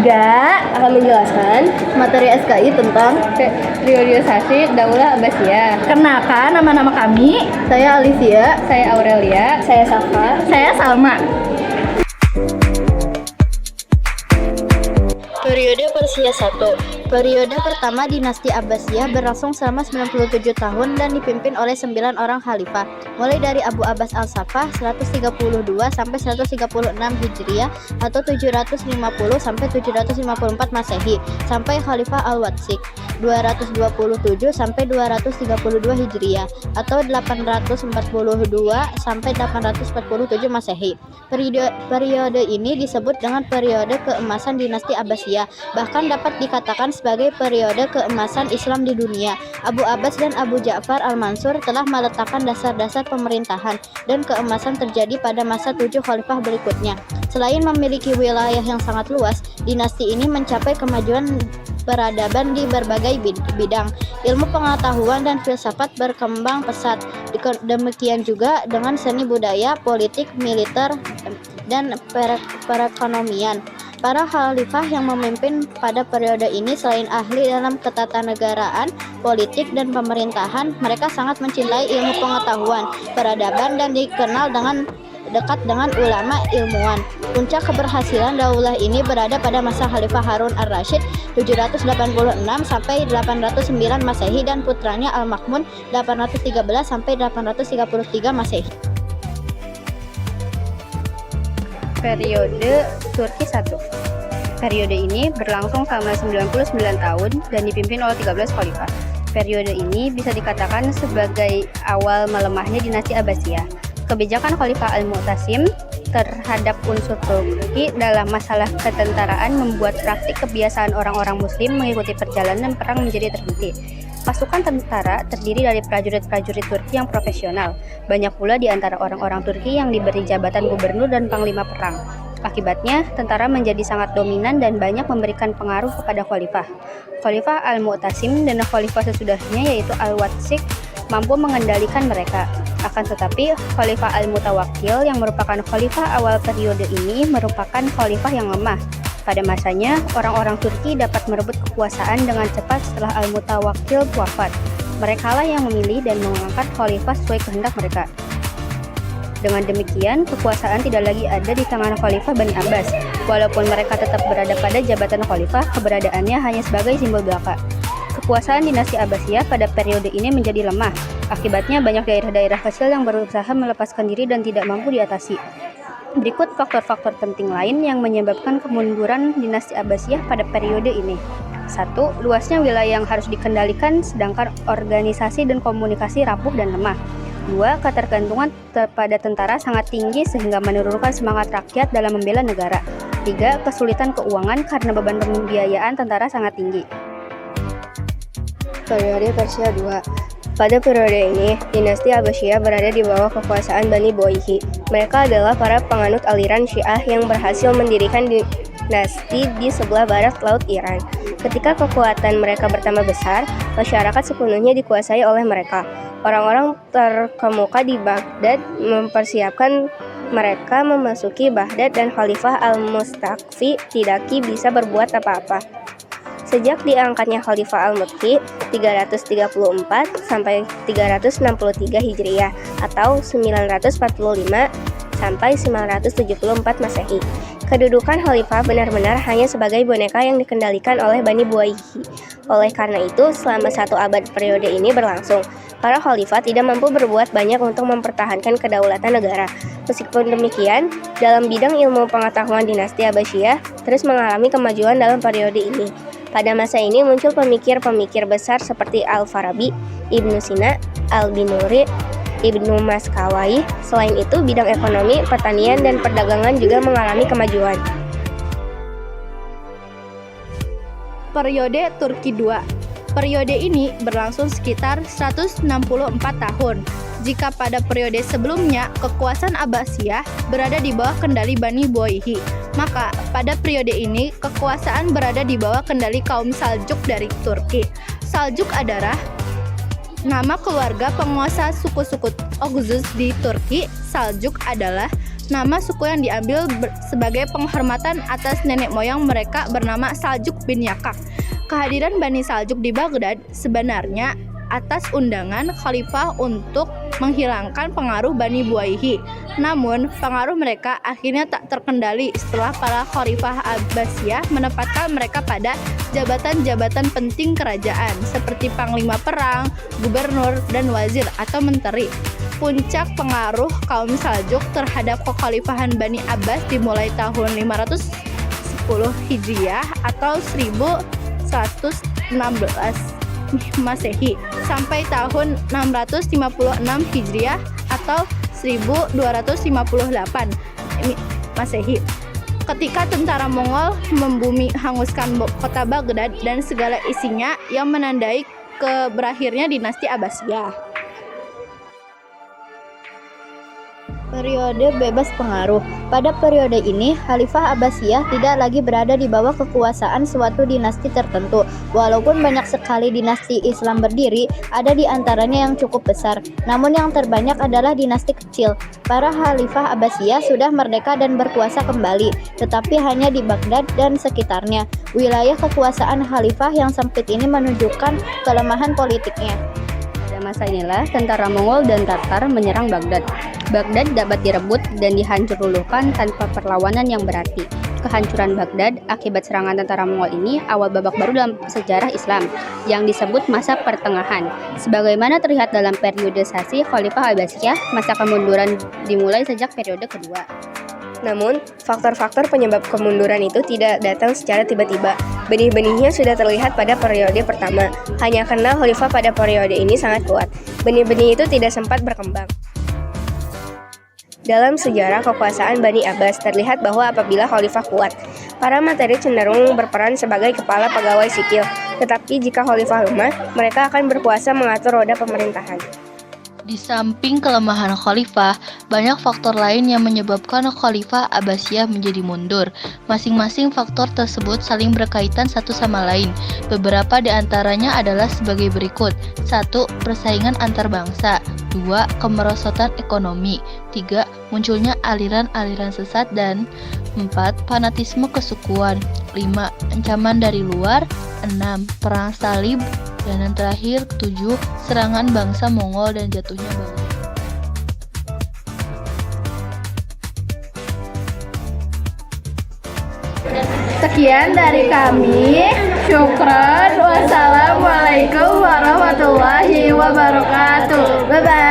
juga akan menjelaskan materi SKI tentang periodisasi Daulah Abbasiyah. Kenalkan nama-nama kami. Saya Alicia, Saya Aurelia. saya Safa, saya Salma. Periode Persia 1. Periode pertama dinasti Abbasiyah berlangsung selama 97 tahun dan dipimpin oleh 9 orang khalifah, mulai dari Abu Abbas Al-Saffah 132 sampai 136 Hijriah atau 750 sampai 754 Masehi, sampai Khalifah Al-Watsiq 227 sampai 232 Hijriah atau 842 sampai 847 Masehi. Periode ini disebut dengan periode keemasan dinasti Abbasiyah, bahkan dapat dikatakan sebagai periode keemasan Islam di dunia. Abu Abbas dan Abu Ja'far Al-Mansur telah meletakkan dasar-dasar pemerintahan dan keemasan terjadi pada masa 7 khalifah berikutnya. Selain memiliki wilayah yang sangat luas, dinasti ini mencapai kemajuan peradaban di berbagai bidang. Ilmu pengetahuan dan filsafat berkembang pesat. Demikian juga dengan seni budaya, politik, militer, dan perekonomian. Para khalifah yang memimpin pada periode ini selain ahli dalam ketatanegaraan, politik, dan pemerintahan, mereka sangat mencintai ilmu pengetahuan, peradaban, dan dikenal dengan dekat dengan ulama ilmuwan. Puncak keberhasilan daulah ini berada pada masa Khalifah Harun ar-Rasyid 786 sampai 809 Masehi dan putranya Al-Ma'mun 813 sampai 833 Masehi. Periode Turki 1. Periode ini berlangsung selama 99 tahun dan dipimpin oleh 13 khalifah. Periode ini bisa dikatakan sebagai awal melemahnya dinasti Abbasiyah. Kebijakan Khalifah Al-Mu'tasim terhadap unsur Turki dalam masalah ketentaraan membuat praktik kebiasaan orang-orang muslim mengikuti perjalanan perang menjadi terhenti. Pasukan tentara terdiri dari prajurit-prajurit Turki yang profesional. Banyak pula di antara orang-orang Turki yang diberi jabatan gubernur dan panglima perang. Akibatnya, tentara menjadi sangat dominan dan banyak memberikan pengaruh kepada khalifah. Khalifah Al-Mu'tasim dan khalifah sesudahnya yaitu Al-Watsiq mampu mengendalikan mereka. Akan tetapi, Khalifah Al-Mutawakkil yang merupakan khalifah awal periode ini merupakan khalifah yang lemah. Pada masanya, orang-orang Turki dapat merebut kekuasaan dengan cepat setelah Al-Mutawakkil wafat. Merekalah yang memilih dan mengangkat khalifah sesuai kehendak mereka. Dengan demikian, kekuasaan tidak lagi ada di tangan Khalifah Bani Abbas. Walaupun mereka tetap berada pada jabatan khalifah, keberadaannya hanya sebagai simbol belaka. Kekuasaan dinasti Abbasiyah pada periode ini menjadi lemah. Akibatnya banyak daerah-daerah kecil yang berusaha melepaskan diri dan tidak mampu diatasi. Berikut faktor-faktor penting lain yang menyebabkan kemunduran dinasti Abbasiyah pada periode ini. 1. Luasnya wilayah yang harus dikendalikan sedangkan organisasi dan komunikasi rapuh dan lemah. 2. Ketergantungan pada tentara sangat tinggi sehingga menurunkan semangat rakyat dalam membela negara. 3. Kesulitan keuangan karena beban pembiayaan tentara sangat tinggi. Periode Persia 2. Pada periode ini, dinasti Abbasiyah berada di bawah kekuasaan Bani Buwayhi. Mereka adalah para penganut aliran Syiah yang berhasil mendirikan dinasti di sebelah barat laut Iran. Ketika kekuatan mereka bertambah besar, masyarakat sepenuhnya dikuasai oleh mereka. Orang-orang terkemuka di Baghdad mempersiapkan mereka memasuki Baghdad dan Khalifah Al-Mustaqfi tidak bisa berbuat apa-apa. Sejak diangkatnya Khalifah Al-Mutqi 334 sampai 363 Hijriah atau 945 sampai 974 Masehi. Kedudukan khalifah benar-benar hanya sebagai boneka yang dikendalikan oleh Bani Buwayhi. Oleh karena itu, selama 1 abad periode ini berlangsung, para khalifah tidak mampu berbuat banyak untuk mempertahankan kedaulatan negara. Meskipun demikian, dalam bidang ilmu pengetahuan dinasti Abbasiyah terus mengalami kemajuan dalam periode ini. Pada masa ini muncul pemikir-pemikir besar seperti Al-Farabi, Ibnu Sina, Al-Binuri, Ibnu Maskawai. Selain itu, bidang ekonomi, pertanian, dan perdagangan juga mengalami kemajuan. Periode Turki 2. Periode ini berlangsung sekitar 164 tahun. Jika pada periode sebelumnya kekuasaan Abbasiyah berada di bawah kendali Bani Buwayhi, maka pada periode ini kekuasaan berada di bawah kendali kaum Saljuk dari Turki. Saljuk adalah nama keluarga penguasa suku-suku Oghuz di Turki. Saljuk adalah Nama suku yang diambil sebagai penghormatan atas nenek moyang mereka bernama Saljuk bin Yakak. Kehadiran Bani Saljuk di Baghdad sebenarnya atas undangan khalifah untuk menghilangkan pengaruh Bani Buaihi. Namun, pengaruh mereka akhirnya tak terkendali setelah para khalifah Abbasiyah menempatkan mereka pada jabatan-jabatan penting kerajaan seperti panglima perang, gubernur, dan wazir atau menteri. Puncak pengaruh kaum Saljuk terhadap kekhalifahan Bani Abbas dimulai tahun 510 Hijriah atau 1116 Masehi sampai tahun 656 Hijriah atau 1258 Masehi. Ketika tentara Mongol membumi hanguskan kota Baghdad dan segala isinya yang menandai berakhirnya dinasti Abbasiyah. Periode bebas pengaruh. Pada periode ini, Khalifah Abbasiyah tidak lagi berada di bawah kekuasaan suatu dinasti tertentu. Walaupun banyak sekali dinasti Islam berdiri, ada di antaranya yang cukup besar. Namun yang terbanyak adalah dinasti kecil. Para Khalifah Abbasiyah sudah merdeka dan berkuasa kembali, tetapi hanya di Baghdad dan sekitarnya. Wilayah kekuasaan Khalifah yang sempit ini menunjukkan kelemahan politiknya. Pada masa inilah tentara Mongol dan Tatar menyerang Baghdad. Baghdad dapat direbut dan dihancur luluhkan tanpa perlawanan yang berarti. Kehancuran Baghdad akibat serangan tentara Mongol ini awal babak baru dalam sejarah Islam yang disebut masa pertengahan. Sebagaimana terlihat dalam periodisasi Khalifah Abbasiyah, masa kemunduran dimulai sejak periode kedua. Namun, faktor-faktor penyebab kemunduran itu tidak datang secara tiba-tiba. Benih-benihnya sudah terlihat pada periode pertama. Hanya karena khalifah pada periode ini sangat kuat. Benih-benih itu tidak sempat berkembang. Dalam sejarah kekuasaan Bani Abbas terlihat bahwa apabila khalifah kuat, para materi cenderung berperan sebagai kepala pegawai sipil. Tetapi jika khalifah lemah, mereka akan berkuasa mengatur roda pemerintahan. Di samping kelemahan khalifah, banyak faktor lain yang menyebabkan khalifah Abbasiyah menjadi mundur. Masing-masing faktor tersebut saling berkaitan satu sama lain. Beberapa di antaranya adalah sebagai berikut. 1. Persaingan antar bangsa. 2. Kemerosotan ekonomi. 3. Munculnya aliran-aliran sesat. Dan 4. Fanatisme kesukuan. 5. Ancaman dari luar. 6. Perang salib. Dan yang terakhir, 7. Serangan bangsa Mongol dan jatuhnya Baghdad. Sekian dari kami. Syukran. Wassalamualaikum warahmatullahi wabarakatuh. Bye-bye.